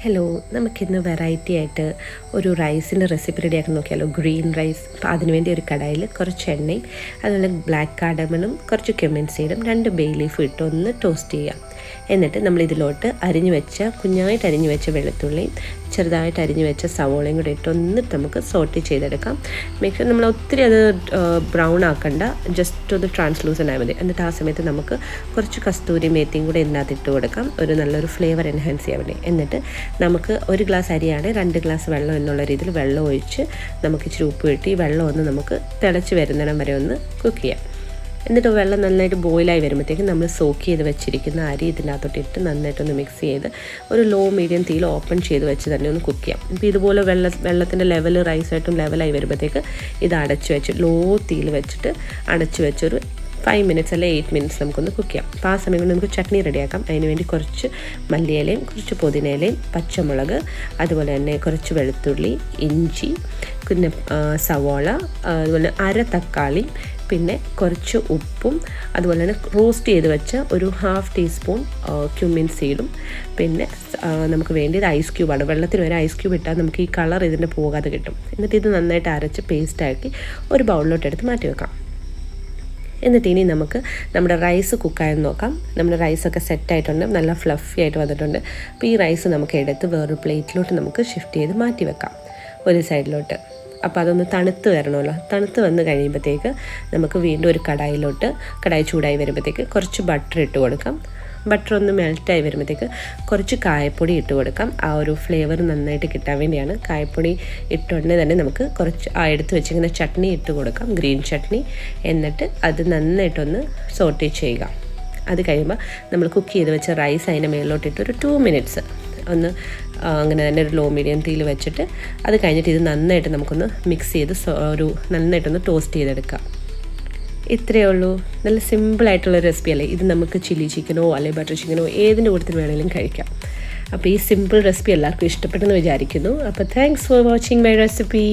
Hello, നമുക്കിന്ന് variety ആയിട്ട് ഒരു റൈസിൻ്റെ റെസിപ്പി റെഡിയാക്കി നോക്കിയാലോ. Green rice. അപ്പോൾ അതിനുവേണ്ടി ഒരു കടായിൽ കുറച്ച് എണ്ണയും അതുപോലെ ബ്ലാക്ക് കാർഡമണും കുറച്ച് ക്യുമിൻ സീഡും 2 ബേ ലീഫും ഇട്ട് ഒന്ന് ടോസ്റ്റ് ചെയ്യാം. എന്നിട്ട് നമ്മളിതിലോട്ട് കുഞ്ഞായിട്ട് അരിഞ്ഞു വെച്ച വെളുത്തുള്ളിയും ചെറുതായിട്ട് അരിഞ്ഞു വെച്ച സവോളയും കൂടെ ഇട്ട് ഒന്ന് നമുക്ക് സോട്ട് ചെയ്തെടുക്കാം. മേക്ക് ഷുർ നമ്മൾ ഒത്തിരി അത് ബ്രൗൺ ആക്കണ്ട, ജസ്റ്റ് ഒന്ന് ട്രാൻസ്ലൂസൻ ആയാൽ മതി. എന്നിട്ട് ആ സമയത്ത് നമുക്ക് കുറച്ച് കസ്തൂരി മേത്തിയും കൂടെ ഇതിനകത്ത് ഇട്ട് കൊടുക്കാം, ഒരു നല്ലൊരു ഫ്ലേവർ എൻഹാൻസ് ചെയ്യാൻ വേണ്ടി. എന്നിട്ട് നമുക്ക് 1 ഗ്ലാസ് അരിയാണ് 2 ഗ്ലാസ് വെള്ളം എന്നുള്ള രീതിയിൽ വെള്ളം ഒഴിച്ച് നമുക്ക് ഇച്ചിരി ഉപ്പ് ഇട്ട് ഈ വെള്ളം ഒന്ന് നമുക്ക് തിളച്ച് വരുന്നിടം വരെ ഒന്ന് കുക്ക് ചെയ്യാം. എന്നിട്ട് വെള്ളം നന്നായിട്ട് ബോയിലായി വരുമ്പോഴത്തേക്കും നമ്മൾ സോക്ക് ചെയ്ത് വെച്ചിരിക്കുന്ന അരി ഇതിനകത്തോട്ട് ഇട്ട് നന്നായിട്ടൊന്ന് മിക്സ് ചെയ്ത് ഒരു ലോ മീഡിയം തീയിൽ ഓപ്പൺ ചെയ്ത് വെച്ച് തന്നെ ഒന്ന് കുക്ക് ചെയ്യാം. ഇപ്പോൾ ഇതുപോലെ വെള്ളത്തിൻ്റെ ലെവൽ റൈസായിട്ടും ലെവലായി വരുമ്പോഴത്തേക്ക് ഇത് അടച്ച് വെച്ച് ലോ തീയിൽ വെച്ചിട്ട് അടച്ച് വെച്ചൊരു 5 മിനിറ്റ്സ് അല്ലെ 8 മിനിറ്റ്സ് നമുക്കൊന്ന് കുക്ക് ചെയ്യാം. അപ്പോൾ ആ സമയം കൊണ്ട് നമുക്ക് ചട്നി റെഡിയാക്കാം. അതിനുവേണ്ടി കുറച്ച് മല്ലിയിലയും കുറച്ച് പുതിനയിലയും പച്ചമുളക്, അതുപോലെ തന്നെ കുറച്ച് വെളുത്തുള്ളി, ഇഞ്ചി, പിന്നെ സവോള, അതുപോലെ 1/2 തക്കാളി, പിന്നെ കുറച്ച് ഉപ്പും, അതുപോലെ തന്നെ റോസ്റ്റ് ചെയ്ത് വെച്ച ഒരു 1/2 ടീസ്പൂൺ ക്യുമിൻ സീഡും, പിന്നെ നമുക്ക് വേണ്ടിയത് ഐസ് ക്യൂബാണ്. വെള്ളത്തിൽ വരെ ഐസ് ക്യൂബ് ഇട്ടാൽ നമുക്ക് ഈ കളർ ഇതിൻ്റെ പോകാതെ കിട്ടും. എന്നിട്ട് ഇത് നന്നായിട്ട് അരച്ച് പേസ്റ്റാക്കി ഒരു ബൗളിലോട്ട് എടുത്ത് മാറ്റി വെക്കാം. എന്നിട്ട് ഇനി നമുക്ക് നമ്മുടെ റൈസ് കുക്കായെന്ന് നോക്കാം. നമ്മുടെ റൈസൊക്കെ സെറ്റായിട്ടുണ്ട്, നല്ല ഫ്ലഫി ആയിട്ട് വന്നിട്ടുണ്ട്. അപ്പോൾ ഈ റൈസ് നമുക്ക് എടുത്ത് വേറൊരു പ്ലേറ്റിലോട്ട് നമുക്ക് ഷിഫ്റ്റ് ചെയ്ത് മാറ്റി വെക്കാം ഒരു സൈഡിലോട്ട്. അപ്പോൾ അതൊന്ന് തണുത്ത് വരണമല്ലോ. തണുത്ത് വന്ന് കഴിയുമ്പോഴത്തേക്ക് നമുക്ക് വീണ്ടും ഒരു കടായി ചൂടായി വരുമ്പോഴത്തേക്ക് കുറച്ച് ബട്ടർ ഇട്ട് കൊടുക്കാം. ബട്ടർ ഒന്ന് മെൽറ്റായി വരുമ്പോഴത്തേക്ക് കുറച്ച് കായപ്പൊടി ഇട്ട് കൊടുക്കാം. ആ ഒരു ഫ്ലേവർ നന്നായിട്ട് കിട്ടാൻ വേണ്ടിയാണ്. കായപ്പൊടി ഇട്ടുകൊണ്ട് തന്നെ നമുക്ക് കുറച്ച് എടുത്ത് വെച്ചിങ്ങനെ ചട്നി ഇട്ട് കൊടുക്കാം, ഗ്രീൻ ചട്നി. എന്നിട്ട് അത് നന്നായിട്ടൊന്ന് സോട്ടേ ചെയ്യുക. അത് കഴിയുമ്പോൾ നമ്മൾ കുക്ക് ചെയ്ത് വെച്ച റൈസ് അതിൻ്റെ മേളിലോട്ടിട്ട് ഒരു 2 മിനിറ്റ്സ് ഒന്ന് അങ്ങനെ തന്നെ ഒരു ലോ മീഡിയം തീയിൽ വെച്ചിട്ട് അത് കഴിഞ്ഞിട്ട് ഇത് നന്നായിട്ട് നമുക്കൊന്ന് മിക്സ് ചെയ്ത് നന്നായിട്ടൊന്ന് ടോസ്റ്റ് ചെയ്തെടുക്കാം. ഇത്രയേ ഉള്ളൂ. നല്ല സിമ്പിളായിട്ടുള്ള റെസിപ്പി അല്ലേ ഇത്. നമുക്ക് ചില്ലി ചിക്കനോ അല്ലെങ്കിൽ ബട്ടർ ചിക്കനോ ഏതിൻ്റെ കൂട്ടത്തിൽ വേണമെങ്കിലും കഴിക്കാം. അപ്പോൾ ഈ സിമ്പിൾ റെസിപ്പി എല്ലാവർക്കും ഇഷ്ടപ്പെട്ടെന്ന് വിചാരിക്കുന്നു. അപ്പോൾ thanks for watching my recipe.